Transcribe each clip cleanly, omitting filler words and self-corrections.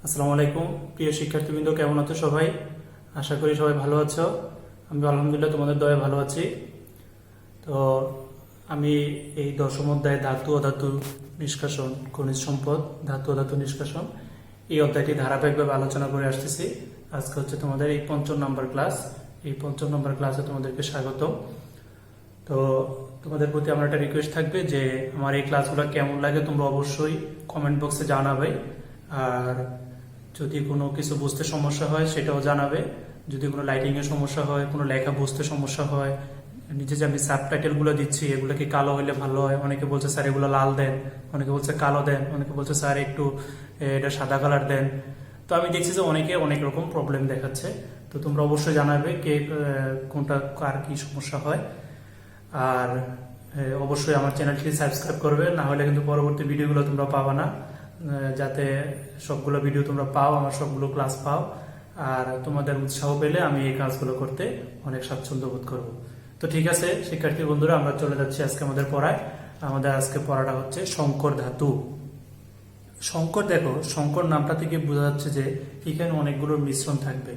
আসসালামু আলাইকুম প্রিয় শিক্ষার্থীবৃন্দ, কেমন আছো সবাই? আশা করি সবাই ভালো আছো। আমি আলহামদুলিল্লাহ তোমাদের দয়ায় ভালো আছি। তো আমি এই দশম অধ্যায় ধাতু অধাতু নিষ্কাশন, খনিজ সম্পদ, ধাতু অধাতু নিষ্কাশন, এই অধ্যায়টি ধারাবাহিকভাবে আলোচনা করে আসতেছি। আজকে হচ্ছে তোমাদের এই ৫ম নম্বর ক্লাস। এই ৫ম নম্বর ক্লাসে তোমাদেরকে স্বাগত। তো তোমাদের প্রতি আমার একটা রিকোয়েস্ট থাকবে যে আমার এই ক্লাসগুলো কেমন লাগে তোমরা অবশ্যই কমেন্ট বক্সে জানাবে। আর যদি কোনো কিছু বুঝতে সমস্যা হয় সেটাও জানাবে। যদি কোনো লাইটিং এর সমস্যা হয়, কোনো লেখা বুঝতে সমস্যা হয়, নিচে যে আমি সাবটাইটেল গুলো দিচ্ছি এগুলো কি কালো হলে ভালো হয়, অনেকে বলছে স্যার এগুলো লাল দেন, অনেকে বলছে কালো দেন, অনেকে বলছে স্যার একটু এটা সাদা কালার দেন। তো আমি দেখছি যে অনেকে অনেক রকম প্রবলেম দেখাচ্ছে। তো তোমরা অবশ্যই জানাবে কে কোনটা কার কি সমস্যা হয়। আর অবশ্যই আমার চ্যানেলটি সাবস্ক্রাইব করবে, না হলে কিন্তু পরবর্তী ভিডিওগুলো তোমরা পাবা না। যাতে সবগুলো ভিডিও তোমরা পাও, আমার সবগুলো ক্লাস পাও। আর তোমাদের উৎসাহ পেলে আমি এই কাজগুলো করতে অনেক স্বাচ্ছন্দ্য বোধ করবো। তো ঠিক আছে শিক্ষার্থী বন্ধুরা, আমরা চলে যাচ্ছি আজকে আমাদের পড়ায়। আমাদের আজকে পড়াটা হচ্ছে সংকর ধাতু। সংকর, দেখো সংকর নামটা থেকে বোঝা যাচ্ছে যে এখানে অনেকগুলো মিশ্রণ থাকবে।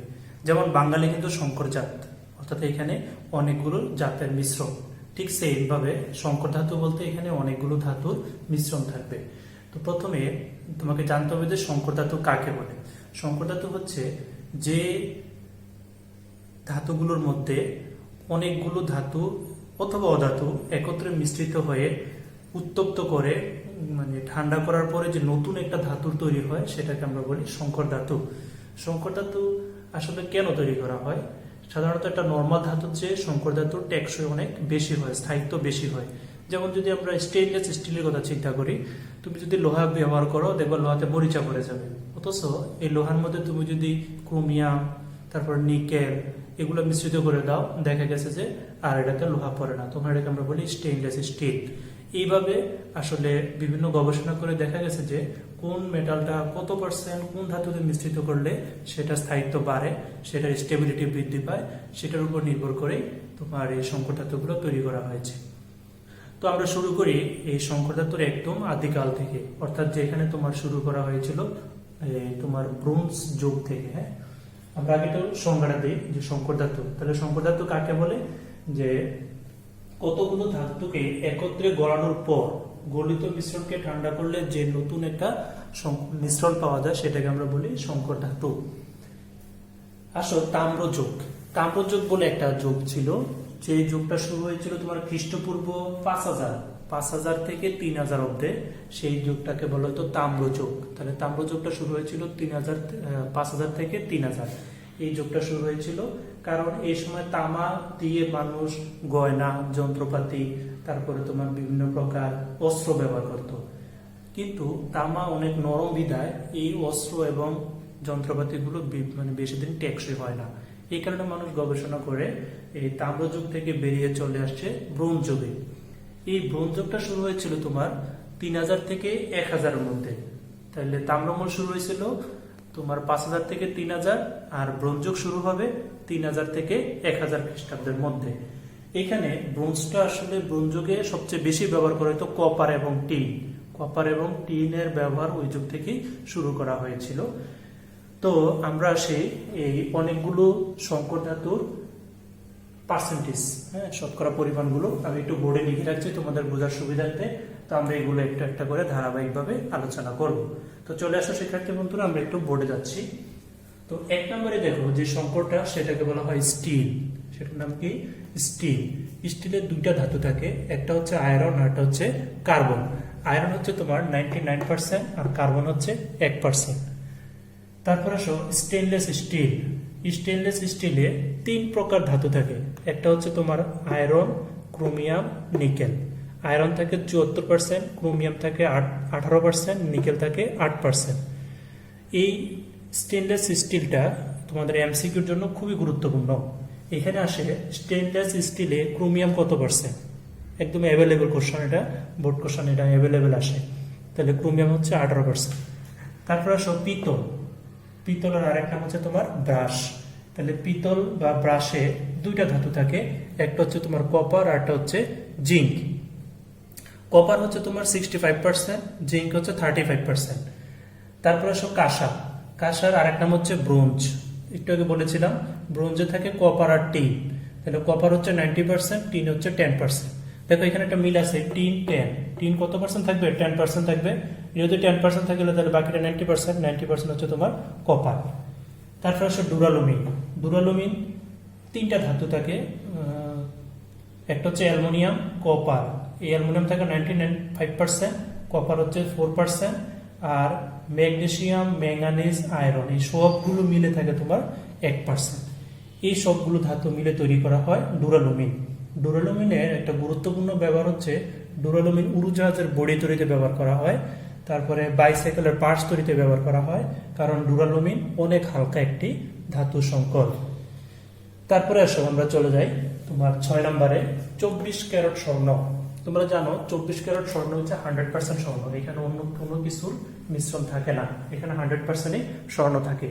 যেমন বাঙালি কিন্তু সংকর জাত, অর্থাৎ এখানে অনেকগুলো জাতের মিশ্রণ। ঠিক সেইম ভাবে সংকর ধাতু বলতে এখানে অনেকগুলো ধাতুর মিশ্রণ থাকবে। তো প্রথমে তোমাকে জানতে হবে যে সংকর ধাতু কাকে বলে। সংকর ধাতু হচ্ছে যে ধাতুগুলোর মধ্যে অনেকগুলো ধাতু অথবা অধাতু একত্রে মিশ্রিত হয়ে উত্তপ্ত করে মানে ঠান্ডা করার পরে যে নতুন একটা ধাতুর তৈরি হয় সেটাকে আমরা বলি সংকর ধাতু। সংকর ধাতু আসলে কেন তৈরি করা হয়? সাধারণত একটা নর্মাল ধাতুর চেয়ে সংকর ধাতুর টেকসই অনেক বেশি হয়, স্থায়িত্ব বেশি হয়। যেমন যদি আমরা স্টেনলেস স্টিলের কথা চিন্তা করি, তুমি যদি লোহা ব্যবহার করো দেখবে লোহাতে মরিচা পড়ে যাবে। অথচ এই লোহার মধ্যে তুমি যদি ক্রোমিয়াম, তারপর নিকেল এগুলো মিশ্রিত করে দাও, দেখা গেছে যে আর এটাতে লোহা পড়ে না, তখন এটাকে আমরা বলি স্টেনলেস স্টিল। এইভাবে আসলে বিভিন্ন গবেষণা করে দেখা গেছে যে কোন মেটালটা কত পার্সেন্ট কোন ধাতুতে মিশ্রিত করলে সেটা স্থায়িত্ব বাড়ে, সেটার স্টেবিলিটি বৃদ্ধি পায়, সেটার উপর নির্ভর করে তোমার এই সংকর ধাতুগুলো তৈরি করা হয়েছে। তো আমরা শুরু করি এই সংকর ধাতুর একদম আদিকাল থেকে, অর্থাৎ যেখানে তোমার শুরু করা হয়েছিল তোমার ব্রোঞ্জ যুগ থেকে। হ্যাঁ, আমরা আগে তো সংজ্ঞাটা দিই যে সংকর ধাতু। তাহলে সংকর ধাতু কাকে বলে? যে কতগুলো ধাতুকে একত্রে গলানোর পর গলিত মিশ্রণকে ঠান্ডা করলে যে নতুন একটা মিশ্রণ পাওয়া যায় সেটাকে আমরা বলি সংকর ধাতু। আসো তাম্রযুগ। তাম্রযুগ বলে একটা যুগ ছিল, যে যুগটা শুরু হয়েছিল তোমার খ্রিস্টপূর্ব ৫০০০ থেকে ৩০০০ অব্দে। সেই যুগটাকে বলা হতো তাম্রযুগ। তাহলে তাম্রযুগটা শুরু হয়েছিল ৫০০০ থেকে ৩০০০। এই যুগটা শুরু হয়েছিল কারণ এই সময় তামা দিয়ে মানুষ গয়না, যন্ত্রপাতি, তারপরে তোমার বিভিন্ন প্রকার অস্ত্র ব্যবহার করত। কিন্তু তামা অনেক নরম বিধায় এই অস্ত্র এবং যন্ত্রপাতিগুলো মানে বেশি দিন টেকসই হয় না। এই কারণে মানুষ গবেষণা করে এই তাম্রযুগ থেকে বেরিয়ে চলে আসছে ব্রোঞ্জ যুগে। এই ব্রোঞ্জ যুগটা শুরু হয়েছিল তোমার ৩০০০ থেকে ১০০০-এর মধ্যে। তাহলে তাম্রমূল শুরু হয়েছিল তোমার ৫০০০ থেকে ৩০০০, আর ব্রোঞ্জ যুগ শুরু হবে ৩০০০ থেকে ১০০০ খ্রিস্টাব্দের মধ্যে। এখানে ব্রোঞ্জটা আসলে ব্রোঞ্জ যুগে সবচেয়ে বেশি ব্যবহার করা হতো কপার এবং টিন। কপার এবং টিনের ব্যবহার ওই যুগ থেকেই শুরু করা হয়েছিল। তো আমরা সেই এই অনেকগুলো সংকর ধাতুর পার্সেন্টেজ, হ্যাঁ, শতকরা পরিমাণগুলো আমি একটু বোর্ডে লিখে রাখছি তোমাদের বোঝার সুবিধার্থে। তো আমরা এগুলো একটা একটা করে ধারাবাহিকভাবে আলোচনা করব। তো চলে আসো শিক্ষার্থী বন্ধুরা, আমরা একটু বোর্ডে যাচ্ছি। তো ১ নম্বরে দেখো যে সংকরটা, সেটাকে বলা হয় স্টিল। সেটার নাম কি? স্টিল। স্টিলের দুইটা ধাতু থাকে, একটা হচ্ছে আয়রন আর একটা হচ্ছে কার্বন। আয়রন হচ্ছে তোমার 99% আর কার্বন হচ্ছে 1%। তারপর আসো স্টেনলেস স্টিল। স্টেনলেস স্টিলে ৩ প্রকার ধাতু থাকে। একটা হচ্ছে তোমার আয়রন, ক্রোমিয়াম, নিকেল। আয়রন থাকে ৭৪%, ক্রোমিয়াম থাকে 18%, নিকেল থাকে 8%। এই স্টেনলেস স্টিলটা তোমাদের এমসিকিউর জন্য খুবই গুরুত্বপূর্ণ। এখানে আসে স্টেনলেস স্টিলে ক্রোমিয়াম কত পার্সেন্ট, একদম অ্যাভেলেবেল কোশ্চেন, এটা বোর্ড কোশ্চেন, এটা অ্যাভেলেবেল আসে। তাহলে ক্রোমিয়াম হচ্ছে 18%। তারপর আসো পিতল। পিতলের আরেক নাম হচ্ছে তোমার ব্রাশ। তাহলে পিতল বা ব্রাশে দুইটা ধাতু থাকে, একটা হচ্ছে তোমার কপার আর একটা হচ্ছে জিঙ্ক। কপার হচ্ছে তোমার 65%, জিঙ্ক হচ্ছে 35%। তারপর আসো কাঁসা। কাঁসার আরেক নাম হচ্ছে ব্রোঞ্জ। একটু আগে বলেছিলাম ব্রোঞ্জে থাকে কপার আর টিন। তাহলে কপার হচ্ছে 90%, টিন হচ্ছে 10%। দেখো এখানে একটা মিল আছে, টিন 10। টিন কত পার্সেন্ট থাকবে? 10% থাকবে। যদি 10% থাকলে তাহলে বাকিটা 90%। 90% হচ্ছে তোমার কপার। তারপর আসলে ডুরালুমিন। ডুরালুমিন তিনটা ধাতু থাকে, একটা হচ্ছে অ্যালুমিনিয়াম, কপার। এই অ্যালুমিনিয়াম থাকে 95%, কপার হচ্ছে 4%, আর ম্যাগনেসিয়াম, ম্যাঙ্গানিজ, আয়রন এই সবগুলো মিলে থাকে তোমার 1%। এই সবগুলো ধাতু মিলে তৈরি করা হয় ডুরালুমিন। ডুরালুমিনের একটা গুরুত্বপূর্ণ ব্যবহার হচ্ছে ডুরালুমিন উড়োজাহাজের বডি তৈরিতে ব্যবহার করা হয়, তারপরে বাইসাইকেলের পার্টস তৈরিতে ব্যবহার করা হয়, কারণ ডুরালুমিন অনেক হালকা একটি ধাতু সংকর। তারপরে আসো আমরা চলে যাই তোমার 6 নম্বরে 24 ক্যারেট স্বর্ণ। তোমরা জানো 24 ক্যারেট স্বর্ণ হচ্ছে 100% স্বর্ণ। এখানে অন্য কোনো কিছুর মিশ্রণ থাকে না, এখানে 100%ই স্বর্ণ থাকে।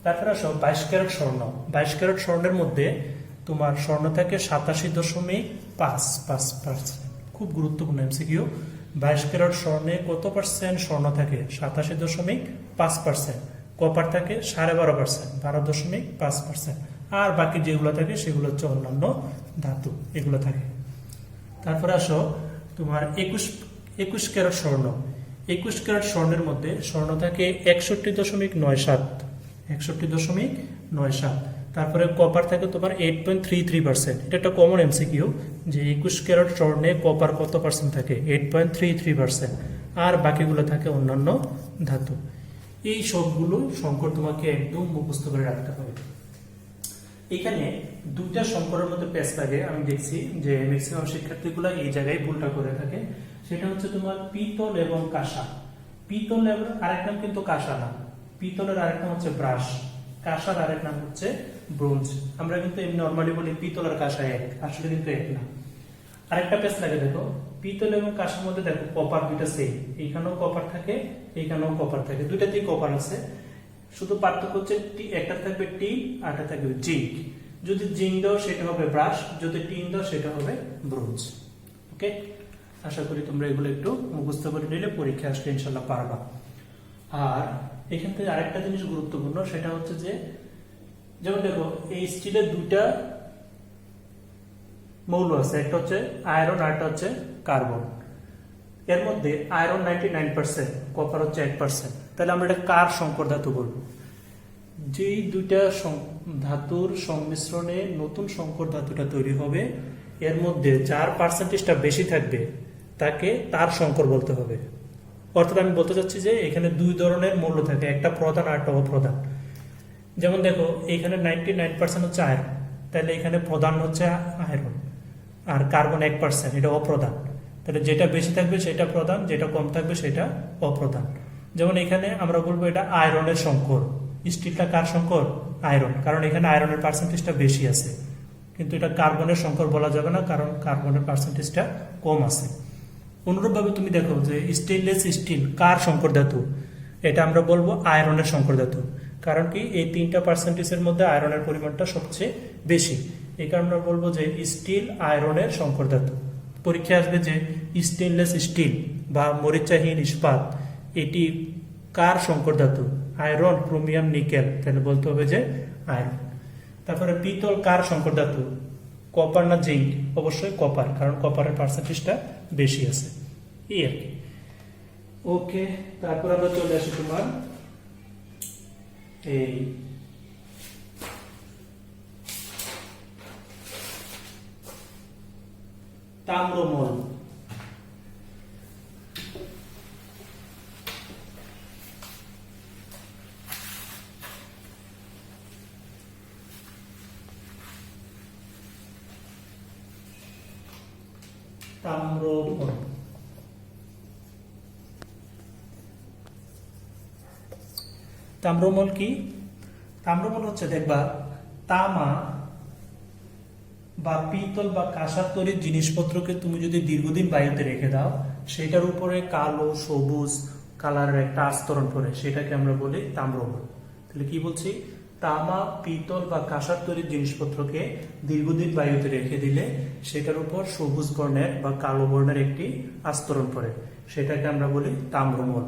তারপরে আসো 22 ক্যারেট স্বর্ণ। 22 ক্যারেট স্বর্ণের মধ্যে তোমার স্বর্ণ থাকে 87.55%। খুব গুরুত্বপূর্ণ এমসিকিউ। 22 ক্যারেট স্বর্ণে কত পার্সেন্ট স্বর্ণ থাকে? 87.5%। কপার থাকে 12.5%, 12.5%। আর বাকি যেগুলো থাকে সেগুলো হচ্ছে অন্যান্য ধাতু, এগুলো থাকে। তারপরে আসো তোমার 21 ক্যারেট স্বর্ণ। 21 ক্যারেট স্বর্ণের মধ্যে স্বর্ণ থাকে 61.97, 61.97। তারপরে কপার থাকে তোমার 8.33%। এটা একটা কমন এমসিকিউ যে 21 ক্যারেট স্বর্ণে কপার কত পার্সেন্ট থাকে? 8.33%। আর বাকিগুলো থাকে অন্যান্য ধাতু। এই সবগুলো সংকর তোমাকে একদম মুখস্থ করে রাখতে হবে। এখানে দুইটা সংকরের মধ্যে পেশ লাগে, আমি দেখছি যে ম্যাক্সিমাম শিক্ষার্থীগুলো এই জায়গায় ভুলটা করে থাকে। সেটা হচ্ছে তোমার পিতল এবং কাঁসা। পিতল আরেক নাম কিন্তু কাঁসা না, পিতলের আরেক নাম হচ্ছে ব্রাশ, কাঁসার আরেক নাম হচ্ছে ব্রোঞ্জ। আমরা কিন্তু এমনি নরমালি বলি পিতল আর কাঁসা এক, আসলে কিন্তু এক না। আরেকটা পেশ লাগে, দেখো পিতল এবং কাঁসার মধ্যে দেখো কপার দুইটা সেম, এইখানেও কপার থাকে, এইখানেও কপার থাকে, দুইটাতেই কপার আছে। শুধু পার্থক্য হচ্ছে একটা থাকবে টিন আর একটা থাকবে জিঙ্ক। যদি জিঙ্ক দাও সেটা হবে ব্রাশ, যদি টিন দাও সেটা হবে ব্রোঞ্জ। ওকে, আশা করি তোমরা এগুলো একটু মুখস্থ করে নিলে পরীক্ষা আসলে ইনশাল্লাহ পারবা। আর এখান থেকে আরেকটা জিনিস গুরুত্বপূর্ণ, সেটা হচ্ছে যে যেমন দেখো এই স্টিলের দুইটা মৌল আছে, একটা হচ্ছে আয়রন আর একটা হচ্ছে কার্বন। এর মধ্যে আয়রন 99%, কপার হচ্ছে 1%। তাহলে আমরা এটা কার সংকর ধাতু বলবো? যেই দুইটা ধাতুর সংমিশ্রণে নতুন সংকর ধাতুটা তৈরি হবে, এর মধ্যে যার পার্সেন্টেজটা বেশি থাকবে তাকে তার সংকর বলতে হবে। অর্থাৎ আমি বলতে চাচ্ছি যে এখানে দুই ধরনের মৌল থাকে, একটা প্রধান আর একটা অপ্রধান। যেমন দেখো এখানে 99% হচ্ছে আয়রন, তাহলে এখানে প্রধান হচ্ছে আয়রন, আর কার্বন 1%, এটা অপ্রধান। তাহলে যেটা বেশি থাকবে সেটা প্রধান, যেটা কম থাকবে সেটা অপ্রধান। যেমন এখানে আমরা বলবো এটা আয়রনের সংকর। স্টিলটা কার সংকর? আয়রন, কারণ এখানে আয়রনের পার্সেন্টেজটা বেশি আছে। কিন্তু এটা কার্বনের সংকর বলা যাবে না, কারণ কার্বনের পার্সেন্টেজটা কম আছে। অনুরূপভাবে তুমি দেখো যে স্টেনলেস স্টিল কার সংকর ধাতু? এটা আমরা বলবো আয়রনের সংকর ধাতু। কারণ কি এই তিনটা পার্সেন্টেজের মধ্যে আয়রনের পরিমাণটা সবচেয়ে বেশি, এই কারণে আমরা বলবো যে স্টিল আয়রনের সংকর ধাতু। পরীক্ষা আসবে যে স্টেনলেস স্টিল বা মরিচাহীন ইস্পাত এটি কার সংকর ধাতু? Iron, chromium, nickel. তাহলে বলতে হবে যে আয়রন। তারপরে পিতল কার সংকর ধাতু? কপার না জিঙ্ক? অবশ্যই কপার, কারণ কপারের পার্সেন্টেজটা বেশি আছে। এই আর কি। ওকে, তারপর আমরা চলে আসি তোমার এই তাম্রমল। তাম্রমল তাম্রমল কি? তাম্রমল হচ্ছে দেখবা তামা বা পিতল বা কাঁসার তৈরির জিনিসপত্রকে তুমি যদি দীর্ঘদিন বায়ুতে রেখে দাও, সেটার উপরে কালো সবুজ কালারের একটা আস্তরণ পড়ে, সেটাকে আমরা বলি তাম্রমল। তাহলে কি বলছি? তামা, পিতল বা কাঁসার তৈরির জিনিসপত্রকে দীর্ঘদিন বায়ুতে রেখে দিলে সেটার উপর সবুজ বর্ণের বা কালো বর্ণের একটি আস্তরণ পড়ে, সেটাকে আমরা বলি তাম্রমল।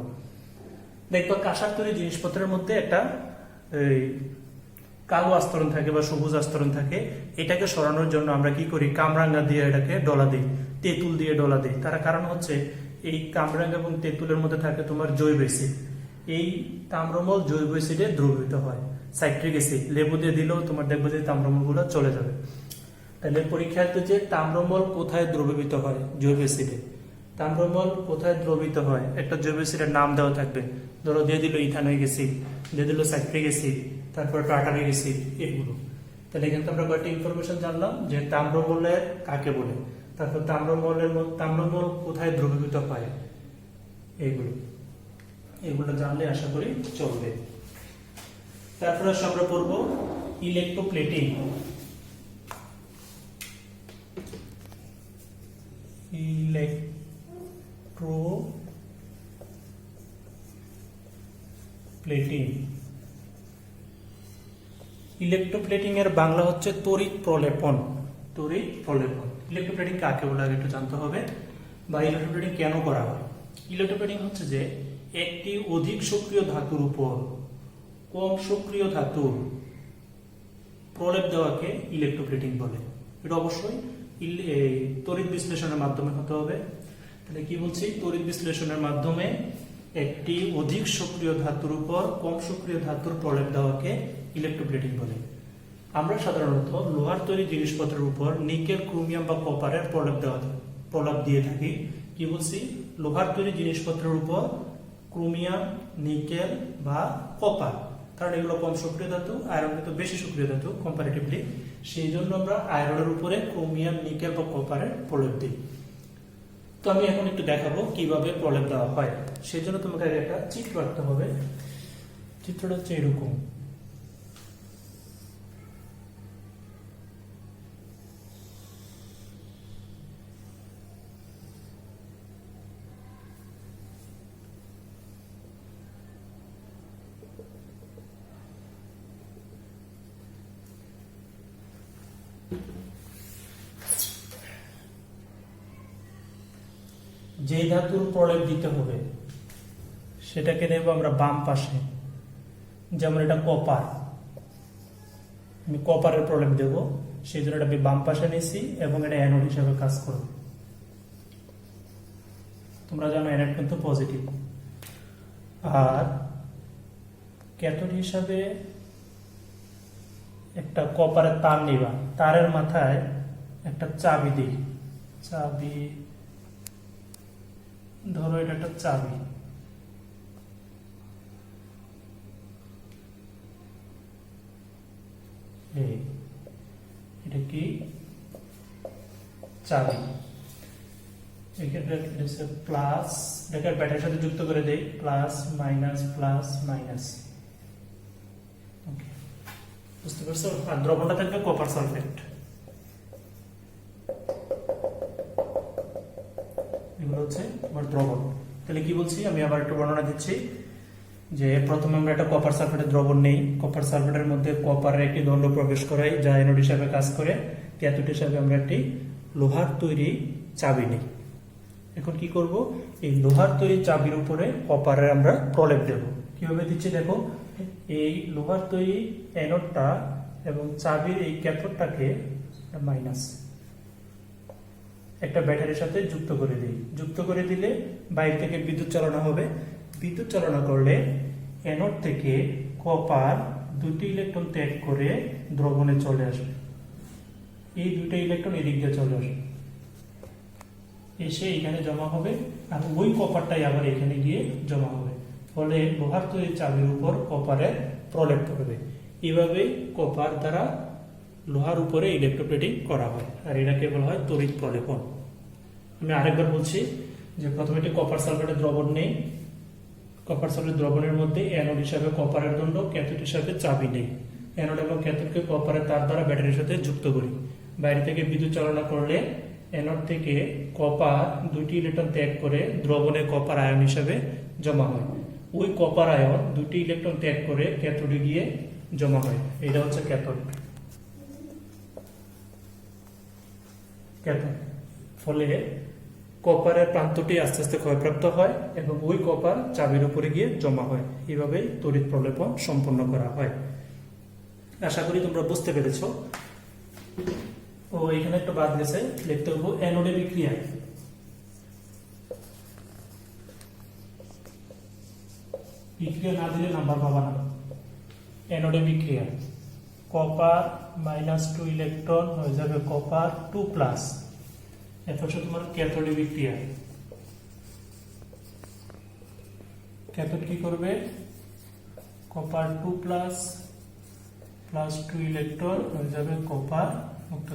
দেখবা কাঁসার তৈরি জিনিসপত্রের মধ্যে একটা কালো আস্তরণ থাকে বা সবুজ আস্তরণ থাকে, এটাকে সরানোর জন্য আমরা কি করি, কামরাঙ্গা দিয়ে এটাকে ডলা দিই, তেঁতুল দিয়ে ডলা দিই। তার কারণ হচ্ছে এই কামরাঙ্গা এবং তেঁতুলের মধ্যে থাকে তোমার জৈব অ্যাসিড, এই তাম্রমল জৈব অ্যাসিডে দ্রবীভূত হয়। সাইট্রিক অ্যাসিড লেবু দিয়ে দিলেও তোমার দেখবে যে তাম্রমল গুলো চলে যাবে। তাহলে পরীক্ষায় তো যে তাম্রমল কোথায় দ্রবীভূত হয়, জৈব অ্যাসিডে। তাম্রমল কোথায় দ্রবীভূত হয়, একটা জৈব অ্যাসিডের নাম দেওয়া থাকবে, ধরো দিয়ে দিল ইথানোইক অ্যাসিড, দিয়ে দিল সাইট্রিক অ্যাসিড, তারপর টার্টারিক অ্যাসিড, এগুলো। তাহলে এখানে আমরা কয়েকটা ইনফরমেশন জানলাম যে তাম্রমলের কাকে বলে, তারপর তাম্রমল কোথায় দ্রবীভূত হয়, এগুলো জানলে আশা করি চলবে। তারপরে আমরা পড়বো ইলেকট্রোপ্লেটিং। ইলেকট্রোপ্লেটিং এর বাংলা হচ্ছে তড়িৎ প্রলেপন। ইলেকট্রোপ্লেটিং কাকে বলে আগে একটু জানতে হবে, বা ইলেকট্রোপ্লেটিং কেন করা হয়। ইলেকট্রোপ্লেটিং হচ্ছে যে একটি অধিক সক্রিয় ধাতুর উপর কম সক্রিয় ধাতুর প্রলেপ দেওয়াকে ইলেকট্রোপ্লেটিং বলে। এটা অবশ্যই তড়িৎ বিশ্লেষণের মাধ্যমে হতে হবে। তাহলে কি বলছি, তড়িৎ বিশ্লেষণের মাধ্যমে একটি অধিক সক্রিয় ধাতুর উপর কম সক্রিয় ধাতুর প্রলেপ দেওয়াকে ইলেকট্রোপ্লেটিং বলে। আমরা সাধারণত লোহার তৈরি জিনিসপত্রের উপর নিকেল, ক্রোমিয়াম বা কপারের প্রলেপ দিয়ে থাকি। কি বলছি, লোহার তৈরি জিনিসপত্রের উপর ক্রোমিয়াম, নিকেল বা কপার, কারণ এগুলো কম সক্রিয় ধাতু, আয়রন কিন্তু বেশি সক্রিয় ধাতু কম্পারেটিভলি, সেই জন্য আমরা আয়রনের উপরে ক্রোমিয়াম, নিকেল বা কপারের প্রলেপ দিই। তো আমি এখন একটু দেখাবো কিভাবে প্রলেপ দেওয়া হয়। সেই জন্য তোমাকে একটা চিত্র আঁকতে হবে। চিত্রটা হচ্ছে এরকম। যে ধাতুর প্রলেপ দিতে হবে সেটাকে নেব আমরা বাম পাশে। যেমন এটা কপার, আমি কপারের প্রলেপ দেব, সেই জন্য এটা আমি বাম পাশে নিয়েছি এবং এটা অ্যানোড হিসাবে কাজ করবে। তোমরা জানো অ্যানোড কিন্তু পজিটিভ। আর ক্যাথোড হিসাবে একটা কপারের তার নিবা, তারের মাথায় একটা চাবি দিই। চাবি, ধরো এটা একটা চাবি, এটা কি চাবি। প্লাস, এটাকে ব্যাটারির সাথে যুক্ত করে দেই, প্লাস মাইনাস প্লাস মাইনাস। বুঝতে পারছো? আর দ্রবণটা থাকবে কপার সালফেট। এগুলো হচ্ছে আমার দ্রবণ। তাহলে কি বলছি, আমি আবার একটু বর্ণনা দিচ্ছি যে প্রথমে আমরা একটা কপার সালফেটের দ্রবণ নেই। কপার সালফেটের মধ্যে কপারের একটি দণ্ড প্রবেশ করাই, যা অ্যানোড হিসাবে কাজ করে। ক্যাথোড হিসাবে আমরা একটি লোহার তৈরি চাবি নিই। এখন কি করব, এই লোহার তৈরি চাবির উপরে কপারের আমরা প্রলেপ দেব। কিভাবে দিচ্ছি দেখো, এই লোহার তৈরি অ্যানোডটা এবং চাবির এই ক্যাথোডটাকে মাইনাস একটা ব্যাটারির সাথে যুক্ত করে দিই। যুক্ত করে দিলে বাইরে থেকে বিদ্যুৎ চালনা হবে। বিদ্যুৎ চালনা করলে অ্যানোড থেকে কপার দুটি ইলেকট্রন ত্যাগ করে দ্রবণে চলে আসবে। এই দুটো ইলেকট্রন এদিক দিয়ে চলে আসবে, এসে এখানে জমা হবে, আর ওই কপারটাই আবার এখানে গিয়ে জমা হবে। ফলে লোহার তৈরি চাবির উপর কপারের প্রলেপ পড়বে। এইভাবেই কপার দ্বারা লোহার উপরে ইলেকট্রোপ্লেটিং করা হয়, আর এটাকে বলা হয় তড়িৎ প্রলেপন। আমি আরেকবার বলছি যে প্রথমে একটি কপার সালফেটের দ্রবণ নেই। কপার সালফেট দ্রবণের মধ্যে অ্যানোড হিসাবে কপারের দণ্ড, ক্যাথোড হিসাবে চাবি নেই। অ্যানোড এবং ক্যাথোডকে কপারের তার দ্বারা ব্যাটারির সাথে যুক্ত করি। বাইরে থেকে বিদ্যুৎ চালনা করলে অ্যানোড থেকে কপার দুইটি ইলেকট্রন ত্যাগ করে দ্রবণে কপার আয়ন হিসাবে জমা হয়। ওই কপার আয়ন দুটি ইলেকট্রন ত্যাগ করে ক্যাথোডে গিয়ে জমা হয়। এটা হচ্ছে ক্যাথোড। ফলে কপারের প্রান্তটি আস্তে আস্তে ক্ষয়প্রাপ্ত হয় এবং ওই কপার চাবির উপরে গিয়ে জমা হয়। এইভাবেই তড়িৎ প্রলেপন সম্পন্ন করা হয়। আশা করি তোমরা বুঝতে পেরেছো। ও এখানে একটা বাদ গেছে, লিখতে হবে অ্যানোডে বিক্রিয়া। বিক্রিয়া না দিলে নাম্বার পাবা না। অ্যানোডে বিক্রিয়া, কপার -2 ইলেকট্রন হয়ে যাবে কপার 2+। এরপর তোমার ক্যাথোডে বিক্রিয়া, ক্যাথোড কি করবে, কপার 2+ +2 ইলেকট্রন হয়ে যাবে কপার মুক্ত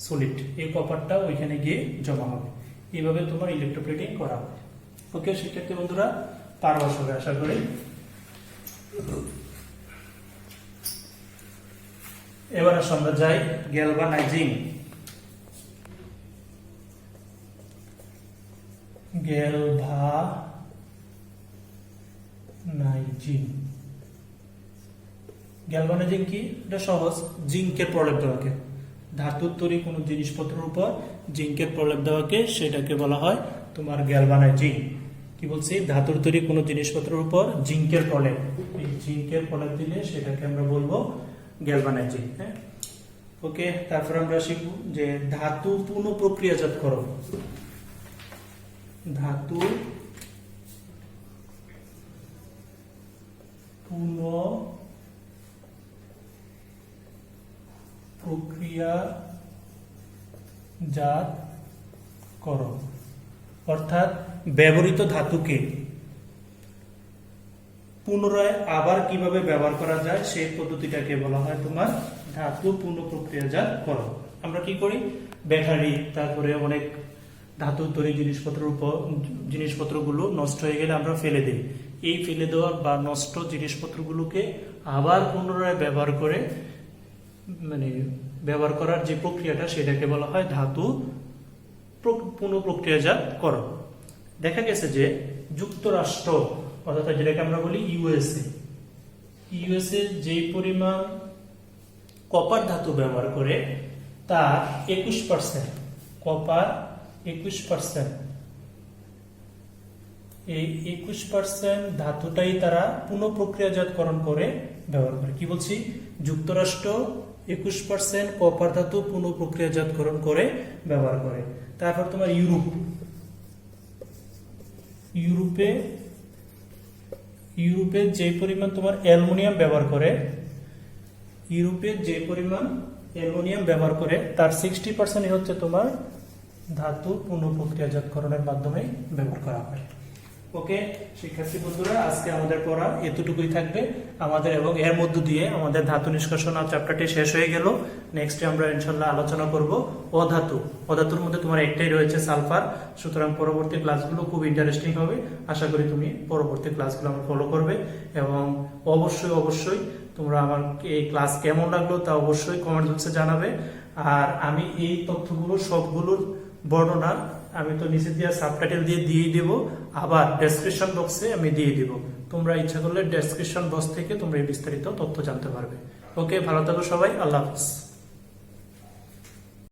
সলিড। এই কপারটা ওইখানে গিয়ে জমা হবে। এইভাবে তোমার ইলেকট্রোপ্লেটিং করা হবে। ওকে শিক্ষার্থী বন্ধুরা, পারবা সবাই আশা করি। এবার আমরা যাই গ্যালভানাইজিং। গ্যালভানাইজিং কি? এটা সহজ, জিঙ্কের প্রলেপ দেওয়াকে, ধাতুর তৈরি কোনো জিনিসপত্রের উপর জিঙ্কের প্রলেপ দেওয়াকে সেটাকে বলা হয় তোমার গ্যালভানাইজিং। কি বলছি? ধাতুর তৈরি কোনো জিনিসপত্রের উপর জিঙ্কের প্রলেপ, এই জিঙ্কের প্রলেপ দিলে সেটাকে আমরা বলবো গ্যালভানাইজিং। হ্যাঁ, ওকে। তারপর আমরা শিখব যে ধাতু পুনঃপ্রক্রিয়াজাতকরণ। ধাতু পুনঃপ্রক্রিয়াজাতকরণ অর্থাৎ ব্যবহৃত ধাতুকে পুনরায় আবার কিভাবে ব্যবহার করা যায় সেই পদ্ধতিটাকে বলা হয় তোমার ধাতু পুনঃপ্রক্রিয়াজাতকরণ। আমরা কি করি? ব্যাটারি, তারপরে অনেক ধাতু তৈরি জিনিসপত্রগুলো নষ্ট হয়ে গেলে আমরা ফেলে দিই। এই ফেলে দেওয়া বা নষ্ট জিনিসপত্রগুলোকে আবার পুনরায় ব্যবহার করে, মানে ব্যবহার করার যে প্রক্রিয়াটা সেটাকে বলা হয় ধাতু পুনঃপ্রক্রিয়াজাতকরণ। দেখা গেছে যে যুক্তরাষ্ট্র, অর্থাৎ যেটাকে আমরা বলি ইউএসএ যেই পরিমাণ কপার ধাতু ব্যবহার করে তার 21%, কপার 21%, এই 21% ধাতুটাই তারা পুনঃপ্রক্রিয়াজাতকরণ করে ব্যবহার করে। কি বলছি? যুক্তরাষ্ট্র 21% কপার ধাতু পুনঃপ্রক্রিয়াজাতকরণ করে ব্যবহার করে। তারপর তোমার ইউরোপে যে পরিমাণ তোমার অ্যালুমিনিয়াম ব্যবহার করে, তার 60% হচ্ছে তোমার ধাতু পুনঃপ্রক্রিয়াজাতকরণের মাধ্যমে ব্যবহার করা হয়। ওকে শিক্ষার্থী বন্ধুরা, আজকে আমাদের পড়া এতটুকুই থাকবে আমাদের, এবং এর মধ্য দিয়ে আমাদের ধাতু নিষ্কাশন চ্যাপ্টারটি শেষ হয়ে গেল। নেক্সটে আমরা ইনশাল্লাহ আলোচনা করব অধাতুর মধ্যে তোমার একটাই রয়েছে সালফার। সুতরাং পরবর্তী ক্লাসগুলো খুব ইন্টারেস্টিং হবে। আশা করি তুমি পরবর্তী ক্লাসগুলো আমার ফলো করবে, এবং অবশ্যই তোমরা আমার এই ক্লাস কেমন লাগলো তা অবশ্যই কমেন্ট বক্সে জানাবে। আর আমি এই তথ্যগুলো সবগুলোর বর্ণনা আমি তো নিচে দিয়ে সাবটাইটেল দিয়ে দেব, আবার ডেসক্রিপশন বক্সে আমি দিয়ে দিব। তোমরা ইচ্ছা করলে ডেসক্রিপশন বক্স থেকে তোমরা এই বিস্তারিত তথ্য জানতে পারবে। ওকে, ভালো থাকো সবাই, আল্লাহ হাফেজ।